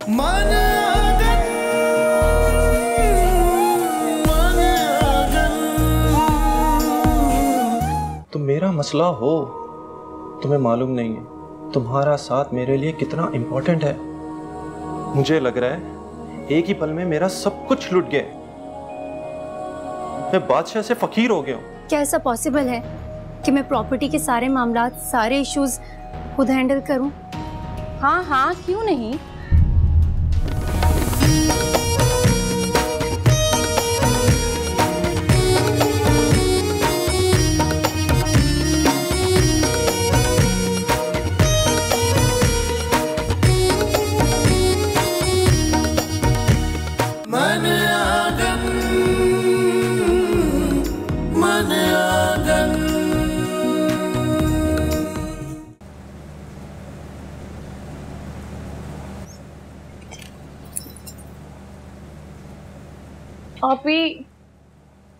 तुम मेरा मसला हो, तुम्हें मालूम नहीं है तुम्हारा साथ मेरे लिए कितना इम्पोर्टेंट है। मुझे लग रहा है एक ही पल में मेरा सब कुछ लुट गया, मैं बादशाह से फकीर हो गया हूँ। क्या ऐसा पॉसिबल है कि मैं प्रॉपर्टी के सारे मामलात, सारे इश्यूज खुद हैंडल करूं? हाँ हाँ, क्यों नहीं।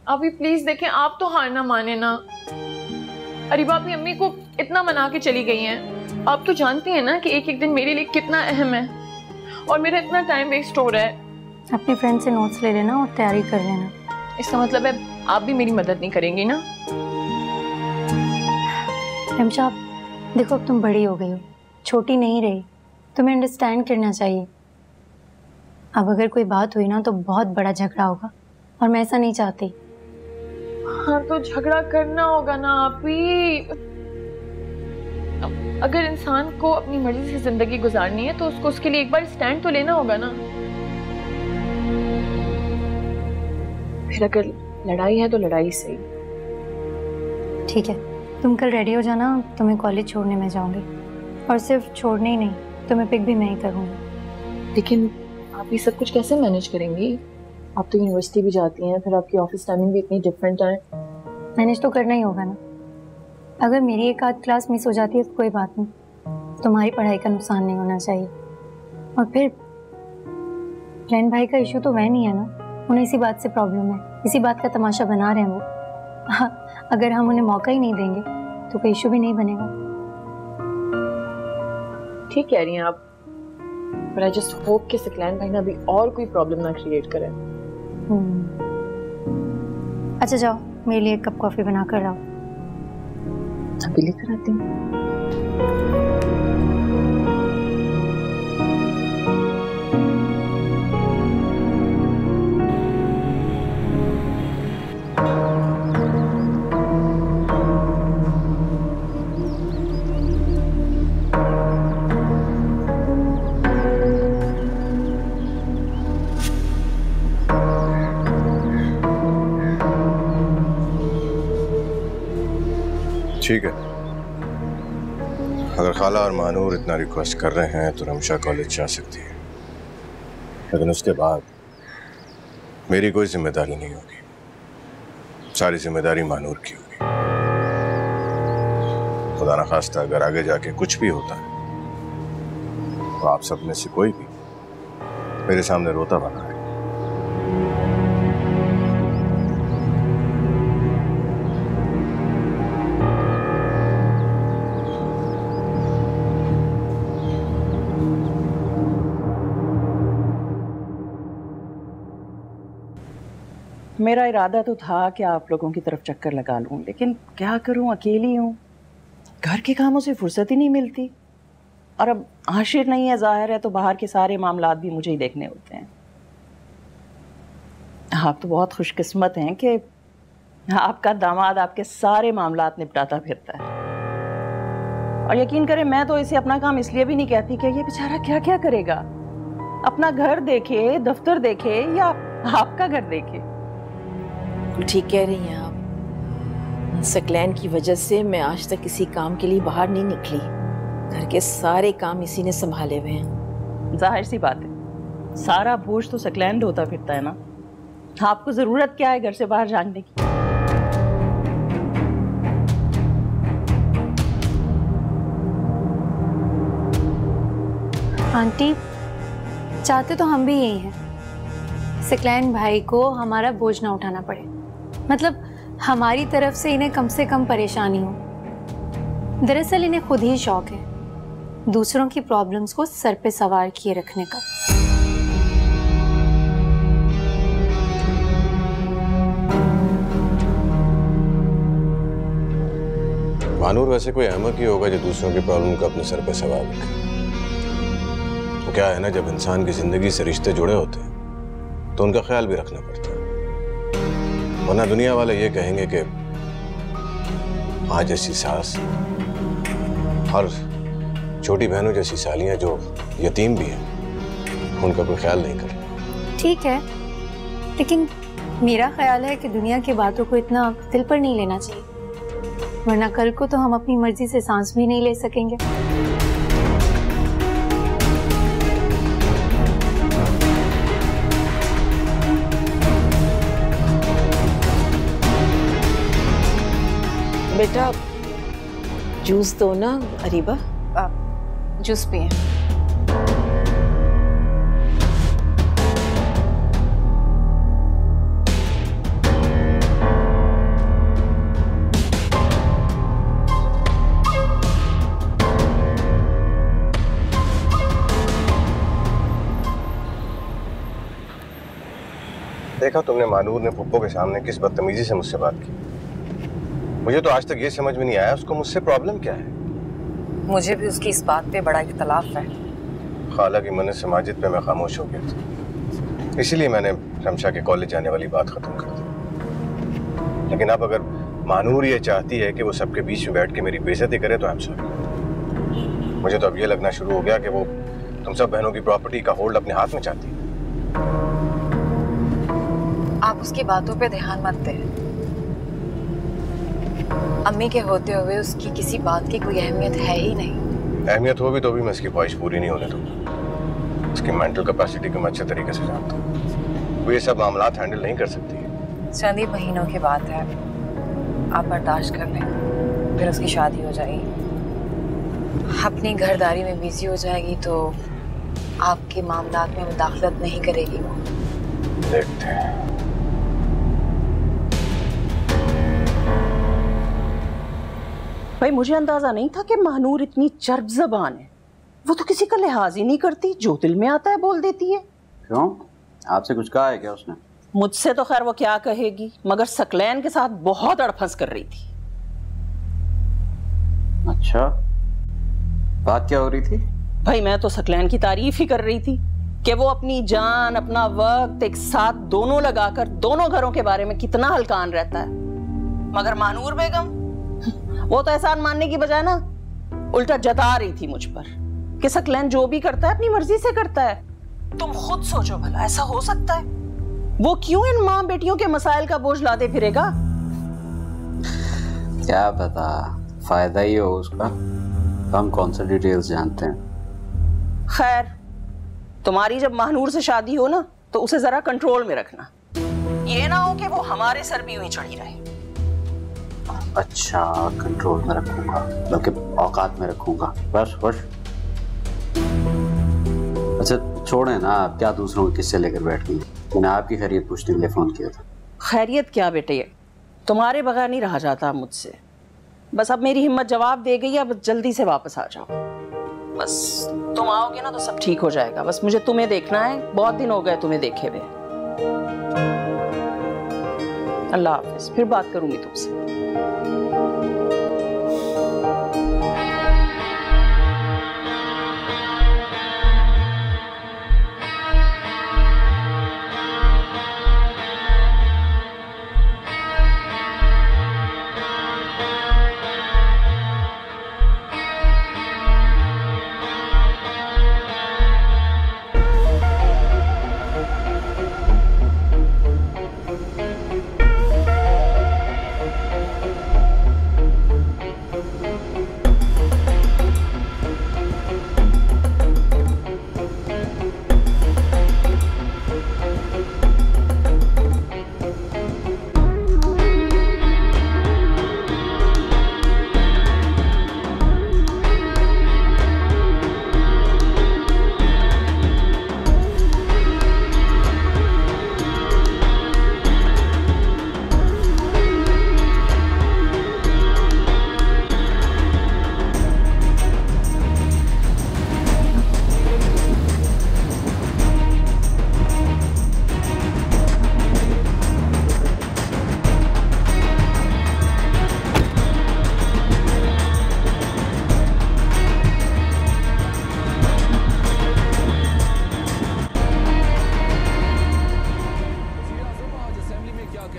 आप भी प्लीज देखें, आप तो हार ना माने ना। अरीबा अपनी अम्मी को इतना मना के चली गई हैं। आप तो जानती हैं ना कि एक एक दिन मेरे लिए कितना अहम है और मेरा इतना टाइम वेस्ट हो रहा है। अपनी फ्रेंड से नोट्स ले लेना और तैयारी कर लेना। इसका मतलब है आप भी मेरी मदद नहीं करेंगी ना? रमशा, देखो अब तुम बड़ी हो गई हो, छोटी नहीं रही। तुम्हें अंडरस्टैंड करना चाहिए। अब अगर कोई बात हुई ना तो बहुत बड़ा झगड़ा होगा और मैं ऐसा नहीं चाहती। हाँ तो झगड़ा करना होगा ना आप ही। अगर इंसान को अपनी मर्जी से जिंदगी गुजारनी है तो उसको उसके लिए एक बार स्टैंड तो लेना होगा ना। फिर अगर लड़ाई है तो लड़ाई सही। ठीक है, तुम कल रेडी हो जाना, तुम्हें कॉलेज छोड़ने में जाऊंगी। और सिर्फ छोड़ने ही नहीं, तुम्हें पिक भी मैं ही करूंगी। लेकिन आप ये सब कुछ कैसे मैनेज करेंगी? आप तो यूनिवर्सिटी भी जाती हैं, फिर आपकी ऑफिस टाइमिंग भी इतनी डिफरेंट है। मैनेज तो करना ही होगा ना। अगर मेरी एक आध क्लास मिस हो जाती है तो कोई बात नहीं, तुम्हारी पढ़ाई का नुकसान नहीं होना चाहिए। और फिर फ्रेंड भाई का इशू तो वह नहीं है ना, उन्हें इसी बात से प्रॉब्लम है, इसी बात का तमाशा बना रहे हैं वो। हाँ, अगर हम उन्हें मौका ही नहीं देंगे तो कोई इशू भी नहीं बनेगा। ठीक कह रही हैं आप, but I just hope कि सकलैन भाई ना अभी और कोई प्रॉब्लम ना क्रिएट करे। अच्छा जाओ, मेरे लिए एक कप कॉफी बना कर लाओ। अभी लेकर आती हूँ। ठीक है, अगर खाला और मानूर इतना रिक्वेस्ट कर रहे हैं तो रमशा कॉलेज जा सकती है, लेकिन उसके बाद मेरी कोई जिम्मेदारी नहीं होगी। सारी जिम्मेदारी मानूर की होगी। खुदा ना खास्ता अगर आगे जाके कुछ भी होता है तो आप सब में से कोई भी मेरे सामने रोता बना है। मेरा इरादा तो था कि आप लोगों की तरफ चक्कर लगा लूं, लेकिन क्या करूं, अकेली हूं, घर के कामों से फुर्सत ही नहीं मिलती। और अब आशिर नहीं है, जाहिर है, तो बाहर के सारे मामलात भी मुझे ही देखने होते हैं। आप तो बहुत खुशकिस्मत हैं कि आपका दामाद आपके सारे मामलात निपटाता फिरता है। और यकीन करें, मैं तो इसे अपना काम इसलिए भी नहीं कहती कि ये बेचारा क्या क्या करेगा। अपना घर देखे, दफ्तर देखे या आपका घर देखे। ठीक कह रही हैं आप। सकलैन की वजह से मैं आज तक किसी काम के लिए बाहर नहीं निकली। घर के सारे काम इसी ने संभाले हुए हैं। जाहिर सी बात है, सारा बोझ तो सकलैन ढोता फिरता है ना। आपको जरूरत क्या है घर से बाहर जाने की? आंटी, चाहते तो हम भी यही हैं, सकलैन भाई को हमारा बोझ ना उठाना पड़े। मतलब हमारी तरफ से इन्हें कम से कम परेशानी हो। दरअसल इन्हें खुद ही शौक है दूसरों की प्रॉब्लम्स को सर पे सवार किए रखने का। मानूर वैसे कोई अहमक ही होगा जो दूसरों की प्रॉब्लम को अपने सर पे सवार रखे। तो क्या है ना, जब इंसान की जिंदगी से रिश्ते जुड़े होते हैं तो उनका ख्याल भी रखना पड़ता है, वरना दुनिया वाले ये कहेंगे कि माँ जैसी सास और छोटी बहनों जैसी सालियां जो यतीम भी हैं उनका कोई ख्याल नहीं कर। ठीक है, लेकिन मेरा ख्याल है कि दुनिया की बातों को इतना दिल पर नहीं लेना चाहिए, वरना कल को तो हम अपनी मर्जी से सांस भी नहीं ले सकेंगे। बेटा जूस दो ना अरीबा। जूस पिए। देखा तुमने मानूर ने पुप्पो के सामने किस बदतमीजी से मुझसे बात की। मुझे तो आज तक ये समझ में नहीं आया उसको मुझसे प्रॉब्लम क्या है। मुझे भी उसकी इस बात पे बड़ा इख्तलाफ है। खाला की मन्नत से माजिद पे मैं खामोश हो गया था, इसीलिए मैंने रमशा के कॉलेज जाने वाली बात खत्म कर दी। लेकिन अब अगर मानूर ये चाहती है कि वो सबके बीच में बैठ के मेरी बेइज्जती करे तो आई एम सॉरी। मुझे तो अब ये लगना शुरू हो गया कि वो तुम सब बहनों की प्रॉपर्टी का होल्ड अपने हाथ में चाहती है। आप उसकी बातों पे ध्यान मत दें। अम्मी के होते हुए उसकी किसी बात की कोई अहमियत है ही नहीं। अहमियत हो भी तो भी मैं इसकी ख्वाहिश पूरी नहीं होने दूंगा। उसकी मेंटल कैपेसिटी को मैं अच्छे तरीके से जानता हूँ, वो ये सब मामला हैंडल नहीं कर सकती है। चंद ही महीनों की बात है, आप बर्दाश्त कर लें, फिर उसकी शादी हो जाएगी, अपनी घरदारी में बिजी हो जाएगी तो आपके मामलात में मुदाखलत नहीं करेगी वो। देखते हैं। भाई मुझे अंदाजा नहीं था कि महानूर इतनी चर्ब ज़बान है। वो तो किसी का लिहाज ही नहीं करती, जो दिल में आता है बोल देती है। क्यों, आपसे कुछ कहा है क्या उसने? मुझसे तो खैर वो क्या कहेगी, मगर सकलैन के साथ बहुत अड़फस कर रही थी। अच्छा, बात क्या हो रही थी? भाई मैं तो सकलैन की तारीफ ही कर रही थी कि वो अपनी जान अपना वक्त एक साथ दोनों लगाकर दोनों घरों के बारे में कितना हल्कान रहता है। मगर महानूर बेगम वो तो एहसान मानने की बजाय ना उल्टा जता रही थी मुझ पर कि सकलैन जो भी करता है अपनी मर्जी से करता है। तुम खुद सोचो भला, ऐसा हो सकता है? वो क्यों इन माँ बेटियों के मसाइल का बोझ लादे फिरेगा? क्या पता फायदा ही हो उसका, हम कौन सा डिटेल्स जानते हैं। खैर तुम्हारी जब महानूर से शादी हो ना तो उसे जरा कंट्रोल में रखना, ये ना हो कि वो हमारे सर भी यूं ही चढ़ी रहे। अच्छा, कंट्रोल में रखूंगा, बल्कि औकात में रखूंगा। बस बस। अच्छा छोड़े ना, आप क्या दूसरों के किस्से लेकर बैठ गई? मैंने आपकी खैरियत पूछने के लिए फोन किया था। खैरियत क्या बेटे, तुम्हारे बगैर नहीं रहा जाता मुझसे। बस अब मेरी हिम्मत जवाब दे गई, अब जल्दी से वापस आ जाओ। बस तुम आओगे ना तो सब ठीक हो जाएगा। बस मुझे तुम्हें देखना है, बहुत दिन हो गए तुम्हें देखे हुए। अल्लाह हाफिज, फिर बात करूंगी तुमसे।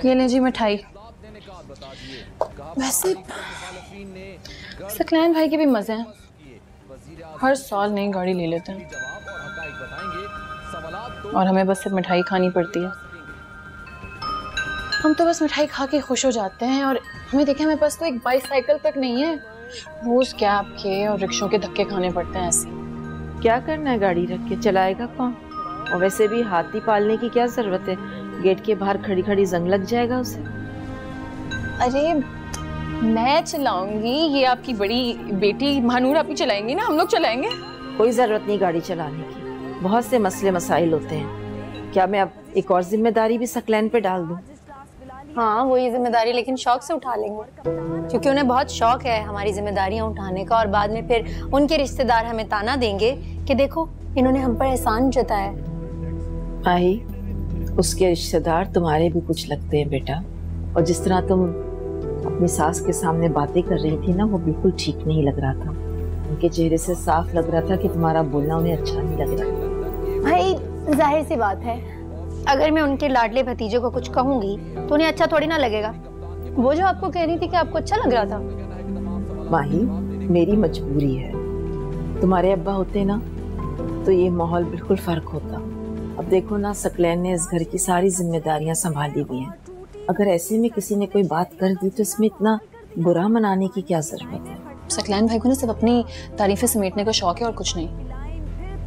ये ले जी मिठाई। वैसे सकलैन भाई के भी मजे हैं, हर साल नई गाड़ी ले लेते हैं और हमें बस सिर्फ मिठाई खानी पड़ती है। हम तो बस मिठाई खा के खुश हो जाते हैं और हमें देखे हमें पास तो एक बाइसाइकिल तक नहीं है, रोज कैब के और रिक्शों के धक्के खाने पड़ते हैं। ऐसे क्या करना है गाड़ी रख के, चलाएगा कौन? और वैसे भी हाथी पालने की क्या जरूरत है, गेट के बाहर खड़ी खड़ी जंग लग जाएगा उसे। अरे मैं चलाऊंगी, ये आपकी बड़ी बेटी महानूर आपी चलाएंगी ना, हम लोग चलाएंगे। कोई जरूरत नहीं गाड़ी चलाने की, बहुत से मसले मसाइल होते हैं। क्या मैं अब एक और जिम्मेदारी भी सकलैन पे डाल दूं? हाँ वो ये जिम्मेदारी लेकिन शौक से उठा लेंगे, क्योंकि उन्हें बहुत शौक है हमारी जिम्मेदारियां उठाने का, और बाद में फिर उनके रिश्तेदार हमें ताना देंगे कि देखो इन्होंने हम पर एहसान जताया। माही, उसके रिश्तेदार तुम्हारे भी कुछ लगते हैं बेटा, और जिस तरह तुम अपनी सास के सामने बातें कर रही थी ना, वो बिल्कुल ठीक नहीं लग रहा था। उनके चेहरे से साफ लग रहा था कि तुम्हारा बोलना उन्हें अच्छा नहीं लग रहा। भाई जाहिर सी बात है, अगर मैं उनके लाडले भतीजे को कुछ कहूंगी तो उन्हें अच्छा थोड़ी ना लगेगा। वो जो आपको कह रही थी कि आपको अच्छा लग रहा था। माही, मेरी मजबूरी है, तुम्हारे अब्बा होते ना तो ये माहौल बिल्कुल फर्क होता। अब देखो ना, सकलैन ने इस घर की सारी जिम्मेदारियां संभाली हुई हैं। अगर ऐसे में किसी ने कोई बात कर दी तो इसमें इतना बुरा मनाने की क्या जरूरत है? सकलैन भाई को ना सिर्फ अपनी तारीफें समेटने का शौक है और कुछ नहीं।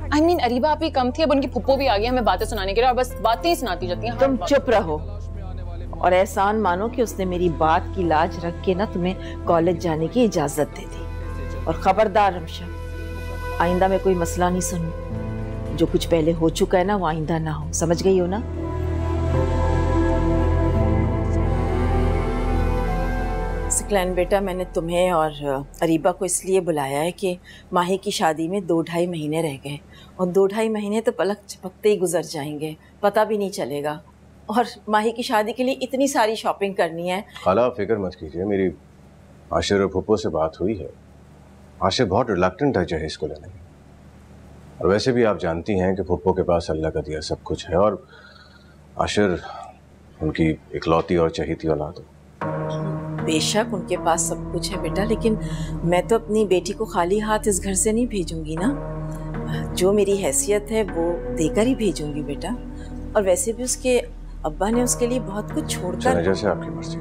I mean, अरीबा आप ही कम थी, अब उनकी फुप्पो भी आ गई हमें बातें सुनाने के लिए, और बस बातें ही सुनाती जाती हैं। तुम चुप रहो और एहसान मानो कि उसने मेरी बात की लाज रख के ना तुम्हें कॉलेज जाने की इजाजत दे दी। और खबरदार रमशा, आइंदा में कोई मसला नहीं सुनू। जो कुछ पहले हो चुका है ना, वो आइंदा ना हो, समझ गई हो ना? सकलैन बेटा, मैंने तुम्हें और अरीबा को इसलिए बुलाया है कि माही की शादी में 2-2.5 महीने रह गए, और 2-2.5 महीने तो पलक झपकते ही गुजर जाएंगे, पता भी नहीं चलेगा। और माही की शादी के लिए इतनी सारी शॉपिंग करनी है। खाला फिक्र मत कीजिए, मेरी आशिर और फुप्पो से बात हुई है। आशिर बहुत रिलक्टेंट है जहेज को लेने में, और वैसे भी आप जानती हैं कि फुप्पो के पास अल्लाह का दिया सब कुछ है, और आशिर उनकी इकलौती और चहेती औलाद है। बेशक उनके पास सब कुछ है बेटा, लेकिन मैं तो अपनी बेटी को खाली हाथ इस घर से नहीं भेजूंगी ना। जो मेरी हैसियत है वो देकर ही भेजूंगी बेटा। और वैसे भी उसके अब्बा ने उसके लिए बहुत कुछ छोड़कर। जैसे आपकी मर्जी।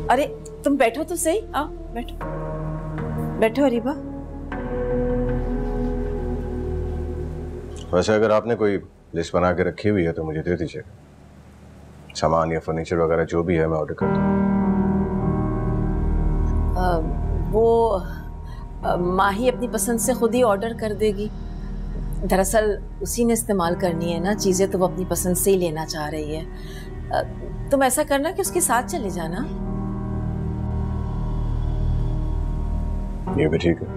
अरे तुम बैठो तो सही, आओ बैठो बैठो अरीबा। वैसे अगर आपने कोई लिस्ट बना के रखी हुई है तो मुझे दे दीजिए, सामान या फर्नीचर वगैरह जो भी है मैं ऑर्डर कर दूँ। माही अपनी पसंद से खुद ही ऑर्डर कर देगी। दरअसल उसी ने इस्तेमाल करनी है ना चीज़ें, तो वो अपनी पसंद से ही लेना चाह रही है। तुम ऐसा करना कि उसके साथ चले जाना। ये भी ठीक है।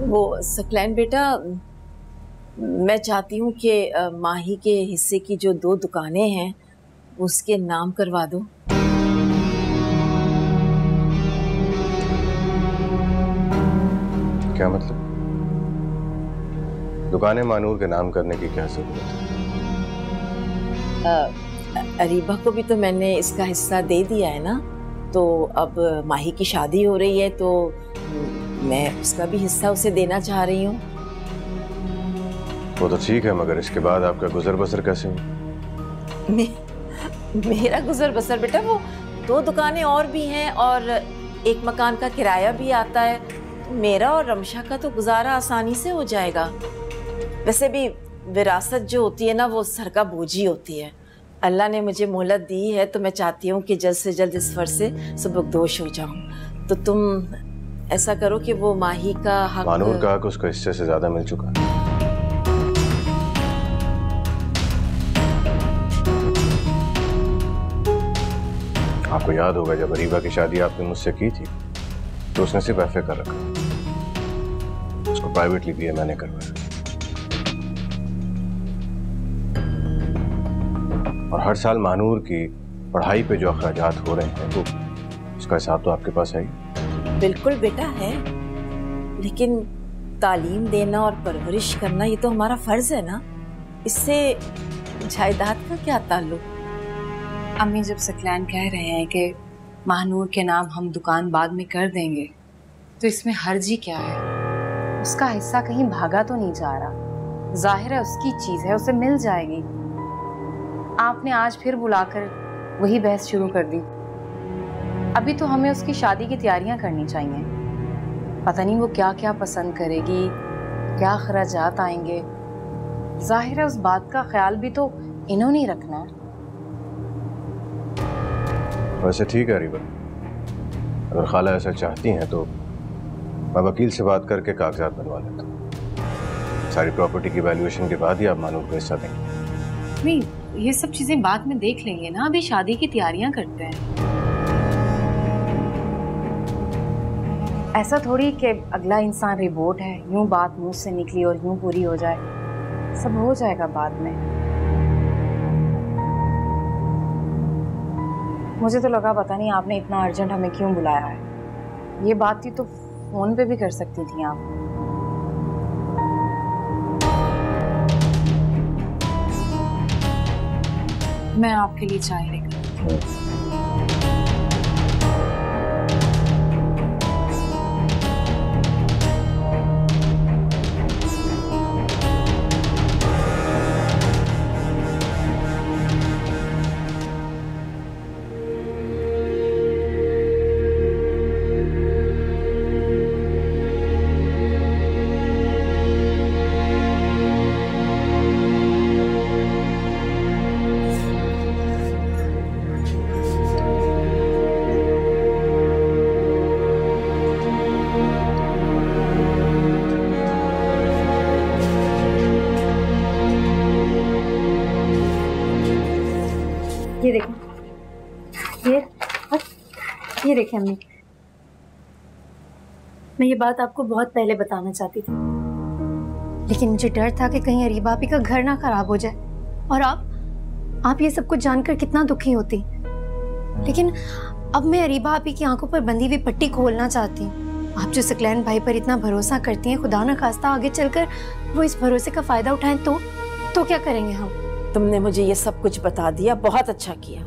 वो सकलैन बेटा, मैं चाहती हूँ कि माही के हिस्से की जो 2 दुकानें हैं उसके नाम करवा दो। क्या मतलब? दुकानें मानूर के नाम करने की क्या जरूरत है? अरीबा को भी तो मैंने इसका हिस्सा दे दिया है ना, तो अब माही की शादी हो रही है तो मैं उसका भी हिस्सा उसे देना चाह रही हूँ। वो तो ठीक है, मगर इसके बाद आपका गुजर बसर कैसे हो? मेरा गुजर बसर बेटा, वो 2 दुकानें और भी हैं और एक मकान का किराया भी आता है, तो मेरा और रमशा का तो गुजारा आसानी से हो जाएगा। वैसे भी विरासत जो होती है ना, वो सर का बोझ ही होती है। अल्लाह ने मुझे मोहलत दी है तो मैं चाहती हूँ कि जल्द से जल्द इस फर्ज से सबकदोश हो जाऊँ। तो तुम ऐसा करो कि वो माही का हक, मानूर का हक उसको हिस्से से ज्यादा मिल चुका है। आपको याद होगा जब अरीबा की शादी आपने मुझसे की थी तो उसने सिर्फ एफए कर रखा, उसको प्राइवेटली भी मैंने करवाया, और हर साल मानूर की पढ़ाई पे जो अखराजात हो रहे हैं वो उसका हिसाब तो आपके पास है ही। बिल्कुल बेटा है, लेकिन तालीम देना और परवरिश करना ये तो हमारा फर्ज है ना, इससे जायदाद का क्या ताल्लुक? अम्मी जब सकलैन कह रहे हैं कि महानूर के नाम हम दुकान बाद में कर देंगे, तो इसमें हर्जी क्या है? उसका हिस्सा कहीं भागा तो नहीं जा रहा, जाहिर है उसकी चीज है, उसे मिल जाएगी। आपने आज फिर बुलाकर वही बहस शुरू कर दी। अभी तो हमें उसकी शादी की तैयारियां करनी चाहिए। पता नहीं वो क्या क्या पसंद करेगी, क्या खर्चात आएंगे। जाहिर है उस बात का ख्याल भी तो इन्होंने ही रखना है। वैसे ठीक है रिबा, अगर खाला ऐसा चाहती हैं तो मैं वकील से बात करके कागजात बनवा लेता हूँ। सारी प्रॉपर्टी की वैल्यूएशन के बाद ही आप मानूर को हिस्सा देंगे। नहीं, ये सब चीजें बाद में देख लेंगे ना, अभी शादी की तैयारियां करते हैं। ऐसा थोड़ी कि अगला इंसान रिपोर्ट है, यूं बात मुंह से निकली और यूं पूरी हो जाए। सब हो जाएगा बाद में। मुझे तो लगा पता नहीं आपने इतना अर्जेंट हमें क्यों बुलाया है। ये बात ही तो फोन पे भी कर सकती थी आप। मैं आपके लिए चाय लेकर ये देखो, ये देखिए अम्मी, मैं ये बात आपको बहुत पहले बताना चाहती थी, लेकिन मुझे डर था कि कहीं अरीबा आपी का घर ना खराब हो जाए। और आप ये सब कुछ जानकर कितना दुखी होती। लेकिन अब मैं अरीबा आपी की आंखों पर बंधी हुई पट्टी खोलना चाहती हूँ। आप जो सकलैन भाई पर इतना भरोसा करती हैं, खुदा न खास्ता आगे चलकर वो इस भरोसे का फायदा उठाएं तो क्या करेंगे हम? तुमने मुझे ये सब कुछ बता दिया, बहुत अच्छा किया।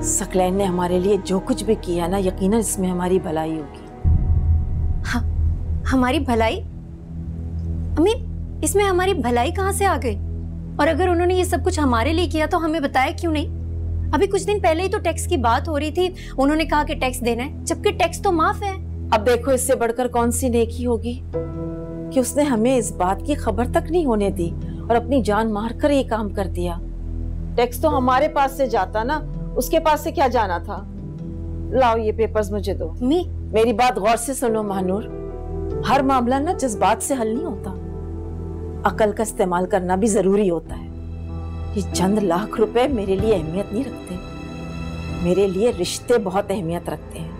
सकलैन ने हमारे लिए जो कुछ भी किया ना, यकीनन इसमें हमारी भलाई होगी। हाँ, हमारी भलाई? अम्मी, इसमें हमारी भलाई कहाँ से आ गई? और अगर उन्होंने ये सब कुछ हमारे लिए किया तो हमें बताया क्यों नहीं? अभी कुछ दिन पहले ही तो टैक्स की बात हो रही थी, उन्होंने कहा कि टैक्स देना है, जबकि टैक्स तो माफ है। अब देखो, इससे बढ़कर कौन सी नेकी होगी कि उसने हमें इस बात की खबर तक नहीं होने दी और अपनी जान मारकर ये काम कर दिया। टैक्स तो हमारे पास से जाता ना, उसके पास से क्या जाना था? लाओ ये पेपर्स मुझे दो। मेरी बात गौर से सुनो महानूर, हर मामला ना जज्बात से हल नहीं होता, अकल का इस्तेमाल करना भी जरूरी होता है। ये चंद लाख रुपए मेरे लिए अहमियत नहीं रखते, मेरे लिए रिश्ते बहुत अहमियत रखते हैं।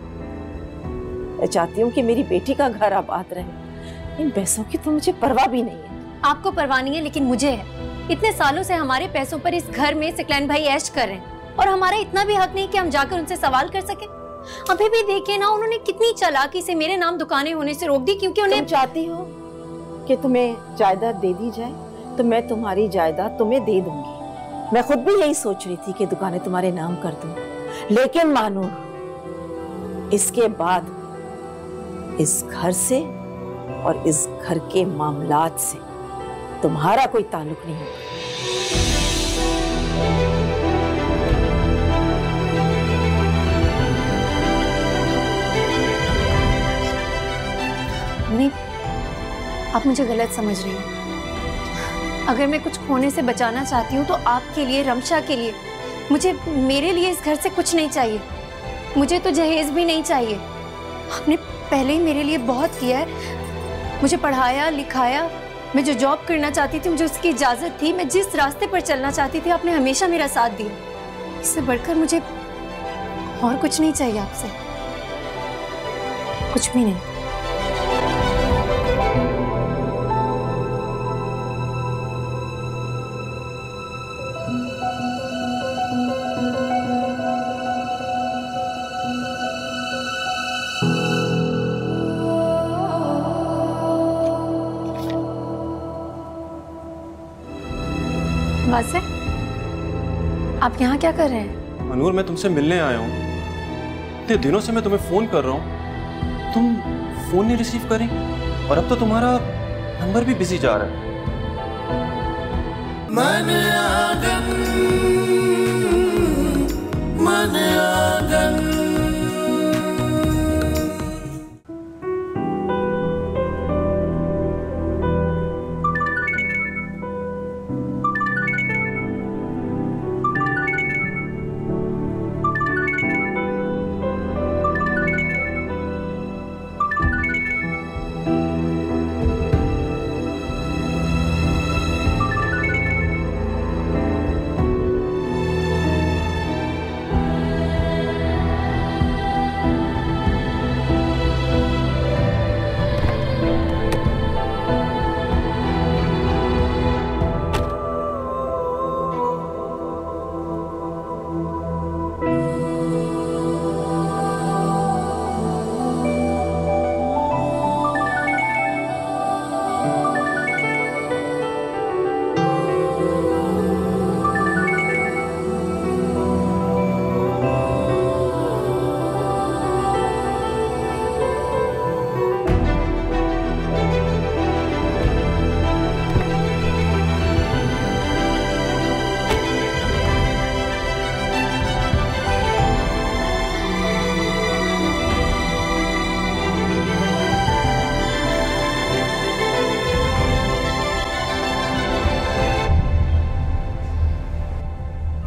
मैं चाहती हूँ कि मेरी बेटी का घर आबाद रहे। इन पैसों की तो मुझे परवाह भी नहीं है। आपको परवाह नहीं है, लेकिन मुझे है। इतने सालों से हमारे पैसों पर इस घर में सकलैन भाई ऐश कर रहे हैं और हमारा इतना भी हक नहीं कि हम जाकर उनसे सवाल कर सके। अभी भी देखिए ना, उन्होंने कितनी चालाकी से मेरे नाम दुकानें होने से रोक दी, क्योंकि उन्हें। तुम चाहती हो कि तुम्हें जायदाद दे दी जाए तो मैं तुम्हारी जायदाद तुम्हें दे दूंगी। मैं खुद भी यही सोच रही थी कि दुकानें तुम्हारे नाम कर दूं, लेकिन मानो इसके बाद इस घर से और इस घर के मामलात से तुम्हारा कोई ताल्लुक नहीं होगा। नहीं, आप मुझे गलत समझ रही हैं। अगर मैं कुछ खोने से बचाना चाहती हूँ तो आपके लिए, रमशा के लिए। मेरे लिए इस घर से कुछ नहीं चाहिए। मुझे तो जहेज भी नहीं चाहिए। आपने पहले ही मेरे लिए बहुत किया है, मुझे पढ़ाया लिखाया। मैं जो जॉब करना चाहती थी, मुझे उसकी इजाजत थी। मैं जिस रास्ते पर चलना चाहती थी, आपने हमेशा मेरा साथ दिया। इससे बढ़कर मुझे और कुछ नहीं चाहिए आपसे, कुछ भी नहीं। वासे, आप यहाँ क्या कर रहे हैं? अनूर, मैं तुमसे मिलने आया हूँ। इतने दिनों से मैं तुम्हें फोन कर रहा हूँ, तुम फोन नहीं रिसीव करी, और अब तो तुम्हारा नंबर भी बिजी जा रहा है। मन आगन, मन आगन।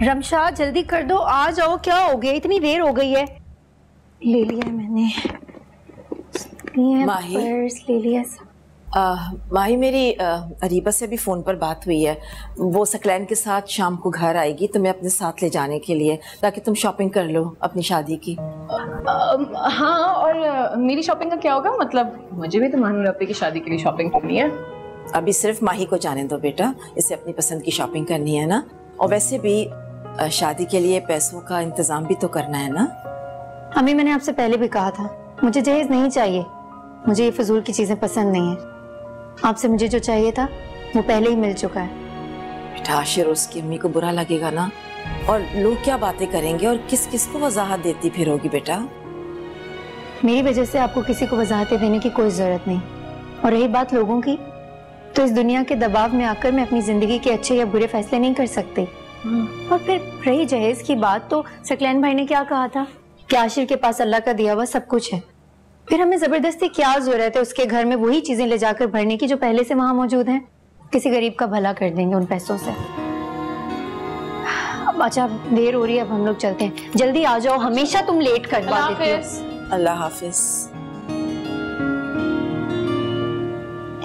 रमशा, जल्दी कर दो, आ जाओ। क्या हो गया, इतनी देर हो गई है। ले लिया है मैंने, माही, पर्स ले लिया। माही, मेरी अरीबा से भी फ़ोन पर बात हुई है। वो सकलैन के साथ शाम को घर आएगी तुम्हें अपने साथ ले जाने के लिए, ताकि तुम शॉपिंग कर लो अपनी शादी की। हाँ, और मेरी शॉपिंग का क्या होगा? मतलब मुझे भी तो मानूर अपने की शादी के लिए शॉपिंग करनी है। अभी सिर्फ माही को जाने दो बेटा, इसे अपनी पसंद की शॉपिंग करनी है ना। और वैसे भी शादी के लिए पैसों का इंतजाम भी तो करना है ना। अम्मी, मैंने आपसे पहले भी कहा था मुझे जहेज नहीं चाहिए, मुझे ये फजूल की चीजें पसंद नहीं है। आपसे मुझे जो चाहिए था वो पहले ही मिल चुका है। बेटा आशिर, उसकी अम्मी को बुरा लगेगा ना, और लोग क्या बातें करेंगे, और किस किस को वजाहत देती फिरोगी बेटा। मेरी वजह से आपको किसी को वजाहतें देने की कोई जरूरत नहीं। और रही बात लोगों की, तो इस दुनिया के दबाव में आकर मैं अपनी जिंदगी के अच्छे या बुरे फैसले नहीं कर सकती। और फिर रही जहेज की बात, तो सकलैन भाई ने क्या कहा था कि आशिर के पास अल्लाह का दिया हुआ सब कुछ है। फिर हमें जबरदस्ती क्या जरूरत है उसके घर में वही चीजें ले जाकर भरने की जो पहले से वहां मौजूद हैं। किसी गरीब का भला कर देंगे उन पैसों से। अच्छा, देर हो रही है, अब हम लोग चलते हैं। जल्दी आ जाओ, हमेशा तुम लेट करवा देती हो। अल्लाह हाफिज।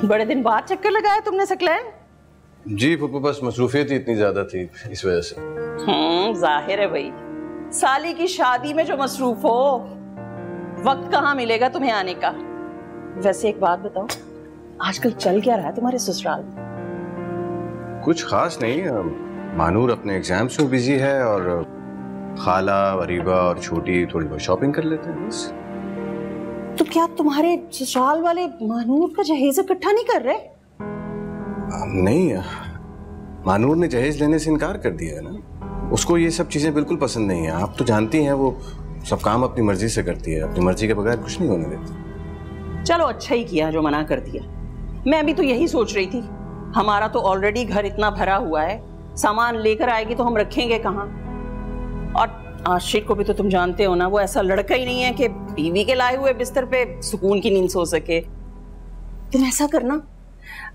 बड़े दिन बाद चक्कर लगाया तुमने सकलैन? जी फूफू, बस मसरूफियत ही इतनी ज्यादा थी इस वजह से। जाहिर है भाई, साली की शादी में जो मसरूफ हो, वक्त कहाँ मिलेगा तुम्हें आने का। वैसे एक बात बताओ, आजकल चल क्या रहा है तुम्हारे ससुराल में? कुछ खास नहीं, मानूर अपने एग्जाम्स में बिजी है, और खाला, अरीबा और छोटी थोड़ी बहुत शॉपिंग कर लेते हैं बस। तो क्या तुम्हारे ससुराल वाले मानूर का जहेज इकट्ठा नहीं कर रहे? नहीं, मानूर ने जहेज लेने से इनकार कर दिया है ना। उसको ये सब चीजें बिल्कुल पसंद नहीं है। आप तो जानती हैं वो सब काम अपनी मर्जी से करती है, अपनी मर्जी के बगैर कुछ नहीं होने देती। चलो अच्छा ही किया जो मना कर दिया। मैं भी तो यही सोच रही थी, हमारा तो ऑलरेडी घर इतना भरा हुआ है, सामान लेकर आएगी तो हम रखेंगे कहाँ। और आशिक को भी तो तुम जानते हो ना, वो ऐसा लड़का ही नहीं है कि बीवी के लाए हुए बिस्तर पे सुकून की नींद सो सके। तुम ऐसा करना,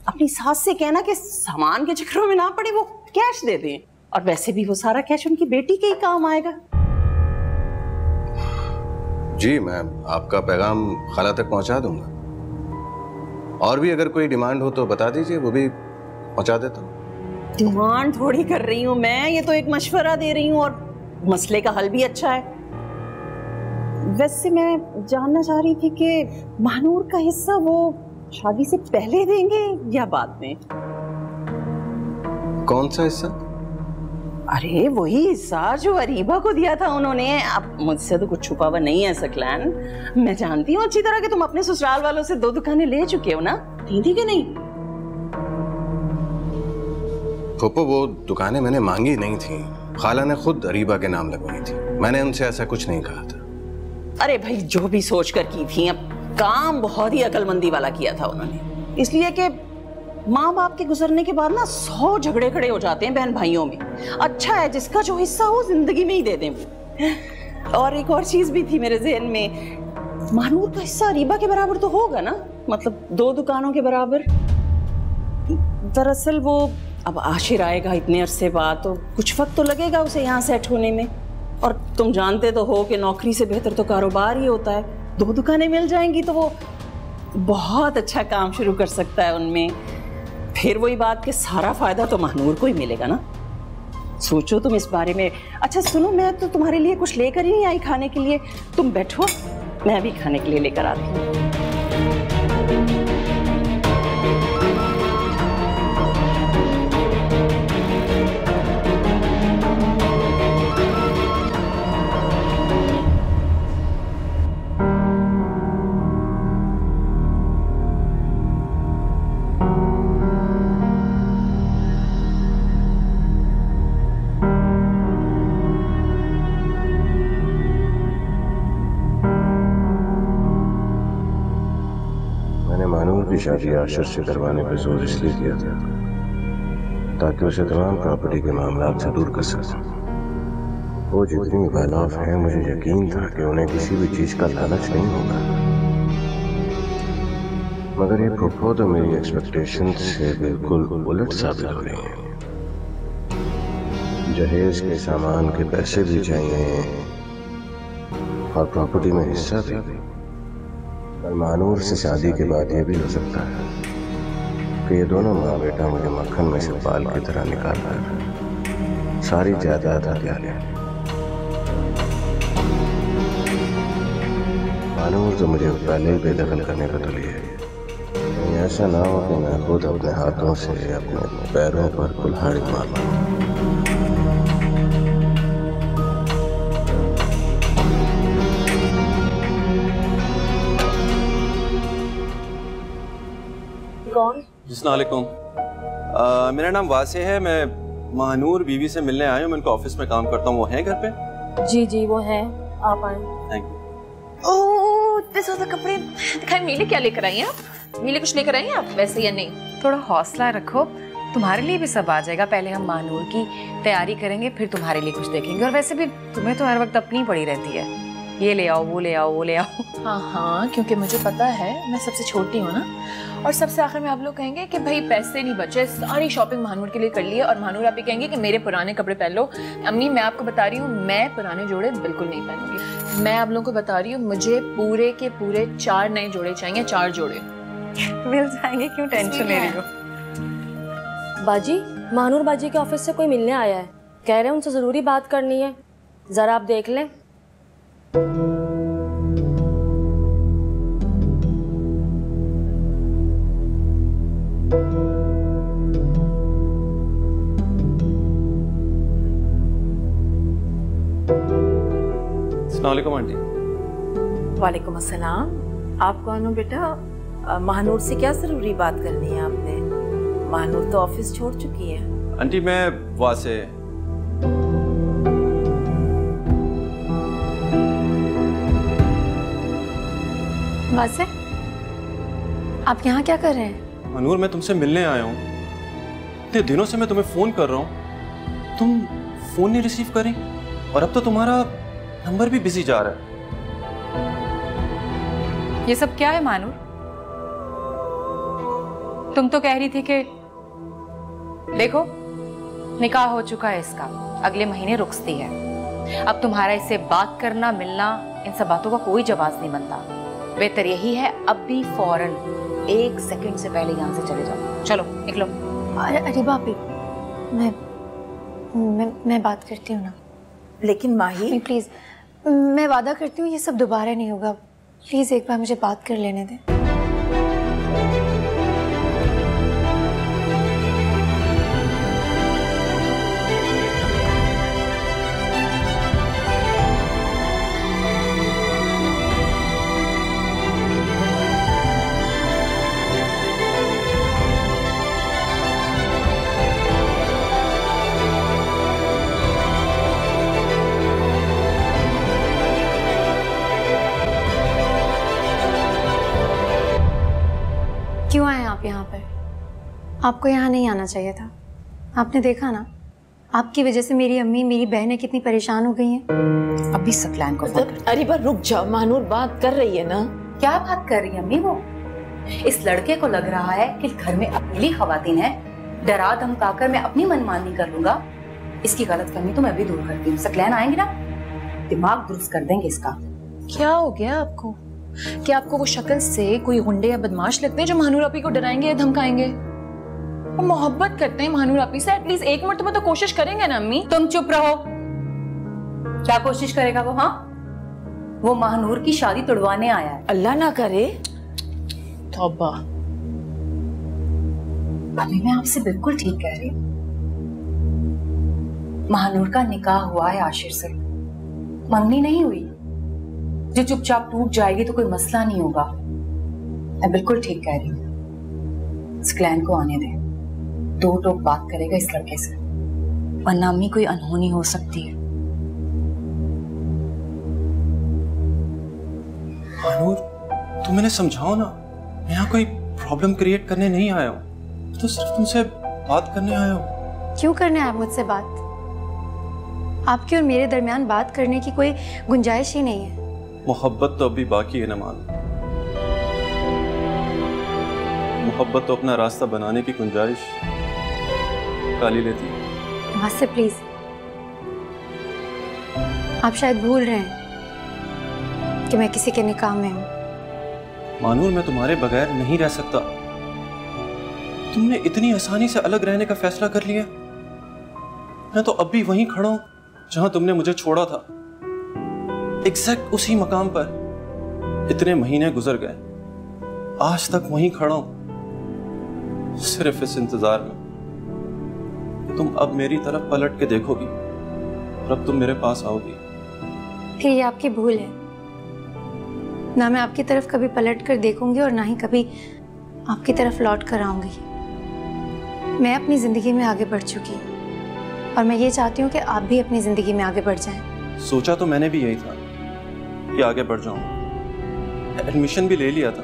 अपनी सास से कहना कि सामान के चक्करों में ना पड़े, वो कैश दे दें। और वैसे भी वो सारा कैश उनकी बेटी के ही काम आएगा। जी, मैं आपका पैगाम खाला तक पहुंचा दूंगा। और भी अगर कोई डिमांड हो तो बता दीजिए, वो भी पहुंचा देता हूँ। डिमांड थोड़ी कर रही हूँ मैं, ये तो एक मशवरा दे रही हूँ, और मसले का हल भी अच्छा है। वैसे मैं जानना चाह रही थी कि मानूर का हिस्सा वो शादी से पहले देंगे या बाद में? कौन सा हिस्सा? अरे वही हिस्सा जो अरीबा को दिया था उन्होंने। अब मुझसे तो कुछ छुपा हुआ नहीं है सकलैन, मैं जानती हूँ अच्छी तरह कि तुम अपने ससुराल वालों से 2 दुकानें ले चुके हो ना, थी कि नहीं? फूफो वो दुकानें मैंने मांगी नहीं थी, खाला ने खुद अरीबा के नाम लगवाई थी। मैंने उनसे ऐसा कुछ नहीं कहा था। अरे भाई जो भी सोच कर की थी, अब काम बहुत ही अकलमंदी वाला किया था उन्होंने, इसलिए कि माँ बाप के गुजरने के बाद ना 100 झगड़े खड़े हो जाते हैं बहन भाइयों में। अच्छा है जिसका जो हिस्सा हो जिंदगी में ही दे दें वो। और एक और चीज भी थी मेरे जहन में, महानूर का हिस्सा अरीबा के बराबर तो होगा ना, मतलब 2 दुकानों के बराबर। दरअसल वो अब आशिर आएगा इतने अरसे बाद, तो कुछ वक्त तो लगेगा उसे यहाँ सेट होने में। और तुम जानते तो हो कि नौकरी से बेहतर तो कारोबार ही होता है। 2 दुकानें मिल जाएंगी तो वो बहुत अच्छा काम शुरू कर सकता है उनमें। फिर वही बात कि सारा फायदा तो महानूर को ही मिलेगा ना। सोचो तुम इस बारे में। अच्छा सुनो, मैं तो तुम्हारे लिए कुछ लेकर ही नहीं आई खाने के लिए, तुम बैठो, मैं भी खाने के लिए लेकर आती हूँ। की शादी आशिर से करवाने पर जोर इसलिए किया था ताकि उसे तमाम प्रॉपर्टी के मामलात से दूर कर सकूं। वो जितनी वेल ऑफ है, मुझे यकीन था कि उन्हें किसी भी चीज का लालच नहीं होगा। मगर ये फूफो तो मेरी एक्सपेक्टेशन से बिल्कुल उलट साबित हो रही है। जहेज के सामान के पैसे भी चाहिए और प्रॉपर्टी में हिस्सा भी। और महानूर से शादी के बाद ये भी हो सकता है कि ये दोनों माँ बेटा मुझे मक्खन में से बाल की तरह निकाल कर सारी जायदाद हथिया ले। महानूर तो मुझे पहले ही बेदखल करने का तो लिए। कहीं ऐसा ना हो कि मैं खुद अपने हाथों से अपने पैरों पर कुल्हाड़ी मारूं। अस्सलामुअलैकुम, मेरा नाम वासे है। मैं महानूर बीवी से मिलने आया हूँ। मैं उनके ऑफिस में काम करता हूँ। वो हैं घर पे? जी जी वो है, आप आए। Thank you. ओह इतने ज्यादा कपड़े दिखाई। मीले क्या लेकर आई हैं आप? मीले कुछ लेकर आई हैं आप वैसे या नहीं? थोड़ा हौसला रखो, तुम्हारे लिए भी सब आ जाएगा। पहले हम महानूर की तैयारी करेंगे, फिर तुम्हारे लिए कुछ देखेंगे। और वैसे भी तुम्हें तो हर वक्त अपनी पड़ी रहती है, ये ले आओ वो ले आओ वो ले आओ। हाँ हाँ, क्योंकि मुझे पता है मैं सबसे छोटी हूँ ना, और सबसे आखिर में आप लोग कहेंगे कि भाई पैसे नहीं बचे, सारी शॉपिंग महानूर के लिए कर ली है। और महानूर आप ही कहेंगे कि मेरे पुराने कपड़े पहन लो। अम्मी मैं आपको बता रही हूँ, मैं पुराने जोड़े बिल्कुल नहीं पहनूंगी। मैं आप लोगों को बता रही हूँ, मुझे पूरे के पूरे 4 नए जोड़े चाहिए। 4 जोड़े मिल जाएंगे, क्यों टेंशन ले रही हो? बाजी, महानूर बाजी के ऑफिस से कोई मिलने आया है, कह रहे हैं उनसे जरूरी बात करनी है, जरा आप देख लें। अस्सलामुअलैकुम आंटी। वालेकुम अस्सलाम। आप कौन हो बेटा? महानूर से क्या जरूरी बात करनी है आपने? महानूर तो ऑफिस छोड़ चुकी है। आंटी मैं वासे। वासे, आप यहाँ क्या कर रहे हैं? महानूर मैं तुमसे मिलने आया हूँ। इतने दिनों से मैं तुम्हें फोन कर रहा हूँ, तुम फोन नहीं रिसीव करी, और अब तो तुम्हारा नंबर भी बिजी जा रहा है। ये सब क्या है महानूर? तुम तो कह रही थी कि देखो निकाह हो चुका है इसका, अगले महीने रुखसती है। अब तुम्हारा इससे बात करना मिलना इन सब बातों का कोई जवाब नहीं बनता। बेहतर यही है अब भी फौरन 1 सेकंड से पहले यहाँ से चले जाओ। चलो निकलो। अरे बापी, मैं बात करती हूँ ना। लेकिन माही प्लीज, मैं वादा करती हूँ ये सब दोबारा नहीं होगा। प्लीज एक बार मुझे बात कर लेने दें। क्यों आए आप यहाँ पर? आपको यहाँ नहीं आना चाहिए था। आपने देखा ना, आपकी वजह से मेरी अम्मी, मेरी बहनें कितनी परेशान हो गई हैं। अभी सकलैन को फोन कर। अरे रुक जाओ, महानूर बात कर रही है ना। क्या बात कर रही है अम्मी? वो इस लड़के को लग रहा है कि घर में अकेली खवातीन है, डरा धमकाकर मैं अपनी मनमानी कर लूंगा। इसकी गलतफहमी तो मैं भी दूर करती हूँ। सकलैन आएंगे ना, दिमाग दुरुस्त कर देंगे इसका। क्या हो गया आपको? क्या आपको वो शक्ल से कोई गुंडे या बदमाश लगते हैं जो महानूर आपी को डराएंगे या धमकाएंगे? वो मोहब्बत करते हैं महानूर आपी से, एटलीस्ट एक मर्तबा तो कोशिश करेंगे ना अम्मी। तुम चुप रहो। क्या कोशिश करेगा वो? हाँ, वो महानूर की शादी तुड़वाने आया है। अल्लाह ना करे। तौबा। अभी मैं आपसे बिल्कुल ठीक कह रही हूँ। महानूर का निकाह हुआ है आशिर से, मंगनी नहीं हुई। जो चुपचाप टूट जाएगी तो कोई मसला नहीं होगा। मैं बिल्कुल ठीक कह रही हूँ। सकलैन को आने दे, दो टोक बात करेगा इस लड़के से, वरना अम्मी कोई अनहोनी हो सकती है। महानूर, तुम मैंने समझाओ ना, मैं यहाँ कोई प्रॉब्लम क्रिएट करने नहीं आया हूँ, तो सिर्फ तुमसे बात करने आया हूँ। क्यों करने आए मुझसे बात? आपके और मेरे दरमियान बात करने की कोई गुंजाइश ही नहीं है। मोहब्बत तो अभी बाकी है ना मालूम। मोहब्बत तो अपना रास्ता बनाने की गुंजाइश काली लेती है। वहां से प्लीज, आप शायद भूल रहे हैं कि मैं किसी के निकाह में हूं। मानूर, मैं तुम्हारे बगैर नहीं रह सकता। तुमने इतनी आसानी से अलग रहने का फैसला कर लिया। मैं तो अब भी वहीं खड़ा हूं जहां तुमने मुझे छोड़ा था, एग्जैक्ट उसी मकाम पर। इतने महीने गुजर गए, आज तक वहीं खड़ा हूं, सिर्फ इस इंतजार में कि तुम अब मेरी तरफ पलट के देखोगी और अब तुम मेरे पास आओगी। फिर ये आपकी भूल है। ना मैं आपकी तरफ कभी पलट कर देखूंगी और ना ही कभी आपकी तरफ लौट कर आऊंगी। मैं अपनी जिंदगी में आगे बढ़ चुकी हूँ और मैं ये चाहती हूँ कि आप भी अपनी जिंदगी में आगे बढ़ जाएं। सोचा तो मैंने भी यही था कि आगे बढ़ जाऊं। एडमिशन भी ले लिया था,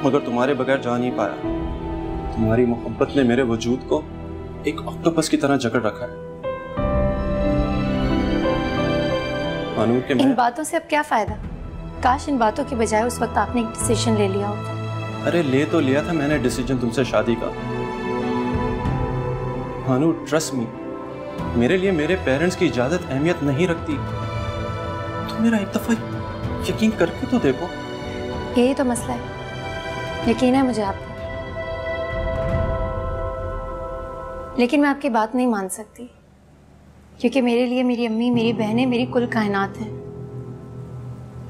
मगर तुम्हारे बगैर जा नहीं पाया। तुम्हारी मोहब्बत ने मेरे वजूद को एक ऑक्टोपस की तरह जकड़ रखा है। मानूर के इन बातों से अब क्या फायदा? काश इन बातों के बजाय उस वक्त आपने एक डिसीजन ले लिया होता। अरे ले तो लिया था मैंने डिसीजन तुमसे शादी का। मानूर, ट्रस्ट मी, मेरे लिए मेरे पेरेंट्स की इजाजत अहमियत नहीं रखती। तुम मेरा एक दफा यकीन करके तो देखो। यही तो मसला है, यकीन है मुझे आप पर, लेकिन मैं आपकी बात नहीं मान सकती, क्योंकि मेरे लिए मेरी अम्मी, मेरी बहनें, मेरी कुल कायनात हैं।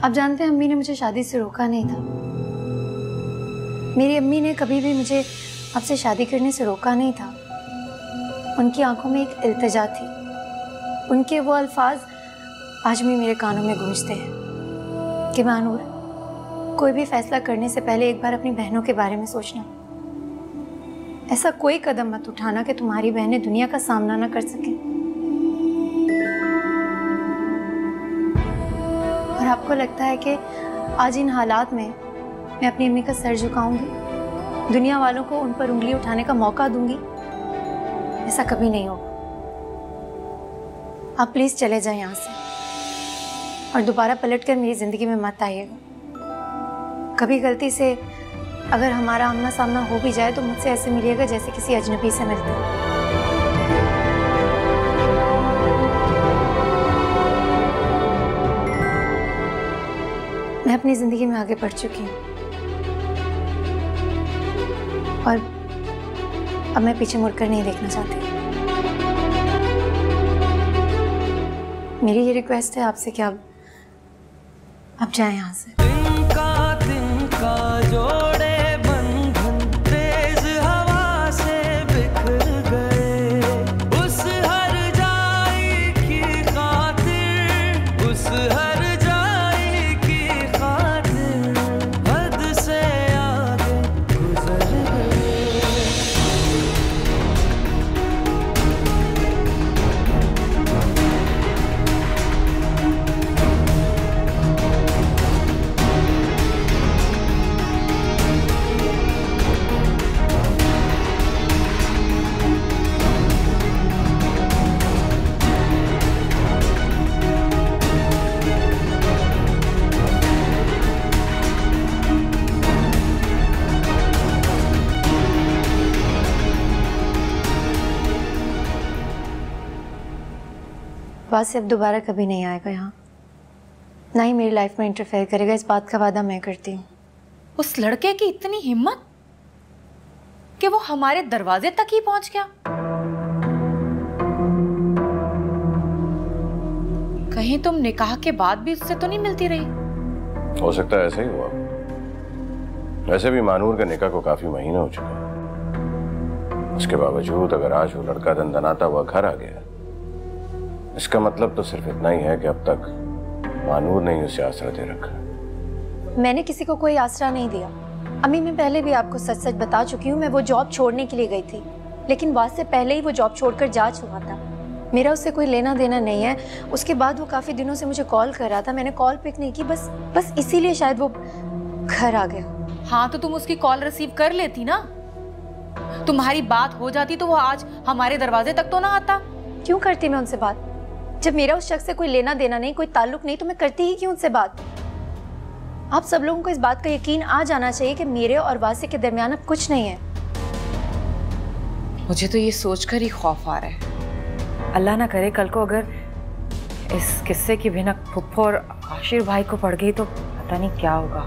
आप जानते हैं, अम्मी ने मुझे शादी से रोका नहीं था। मेरी अम्मी ने कभी भी मुझे आपसे शादी करने से रोका नहीं था। उनकी आंखों में एक इल्तिजा थी। उनके वो अल्फाज आज भी मेरे कानों में गूंजते हैं कि मानूर, कोई भी फैसला करने से पहले एक बार अपनी बहनों के बारे में सोचना। ऐसा कोई कदम मत उठाना कि तुम्हारी बहनें दुनिया का सामना ना कर सकें। और आपको लगता है कि आज इन हालात में मैं अपनी अम्मी का सर झुकाऊंगी, दुनिया वालों को उन पर उंगली उठाने का मौका दूंगी? ऐसा कभी नहीं होगा। आप प्लीज चले जाएं यहाँ से और दोबारा पलटकर मेरी जिंदगी में मत आइएगा। कभी गलती से अगर हमारा आमना सामना हो भी जाए तो मुझसे ऐसे मिलिएगा जैसे किसी अजनबी से मिलते हैं। मैं अपनी जिंदगी में आगे बढ़ चुकी हूँ और अब मैं पीछे मुड़कर नहीं देखना चाहती। मेरी ये रिक्वेस्ट है आपसे कि अब आप जाएं यहाँ से। वासिफ दोबारा कभी नहीं आएगा यहाँ, ना ही मेरी लाइफ में इंटरफेयर करेगा। इस बात का वादा मैं करती हूँ। उस लड़के की इतनी हिम्मत कि वो हमारे दरवाजे तक ही पहुंच गया। कहीं तुम निकाह के बाद भी उससे तो नहीं मिलती रही? हो सकता है ऐसा ही हुआ। वैसे भी मानूर के निकाह को काफी महीने हो चुके हैं। उसके बावजूद अगर आज वो लड़का दंदनाता हुआ घर आ गया, इसका मतलब तो सिर्फ इतना ही है कि अब तक मानूर ने ही उसे आसरा दे रखा। मैंने किसी को कोई आसरा नहीं दिया अम्मी। मैं पहले भी आपको सच सच बता चुकी हूँ। मैं वो जॉब छोड़ने के लिए गई थी, लेकिन वास से पहले ही वो जॉब छोड़कर जा चुका था। मेरा उससे कोई लेना देना नहीं है। उसके बाद वो काफी दिनों से मुझे कॉल कर रहा था, मैंने कॉल पिक नहीं की, बस इसीलिए शायद वो घर आ गया। हाँ तो तुम उसकी कॉल रिसीव कर लेती ना, तुम्हारी बात हो जाती तो वो आज हमारे दरवाजे तक तो ना आता। क्यों करती मैं उनसे बात? जब मेरा उस शख्स से कोई लेना देना नहीं, कोई ताल्लुक नहीं, तो मैं करती ही क्यों उनसे बात? आप सब लोगों को इस बात का यकीन आ जाना चाहिए कि मेरे और वासिक के दरमियान अब कुछ नहीं है। मुझे तो ये सोचकर ही खौफ आ रहा है, अल्लाह ना करे कल को अगर इस किस्से की भिनक फुप्पो और आशिर भाई को पड़ गई तो पता नहीं क्या होगा।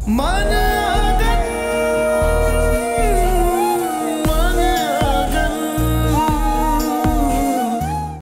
मन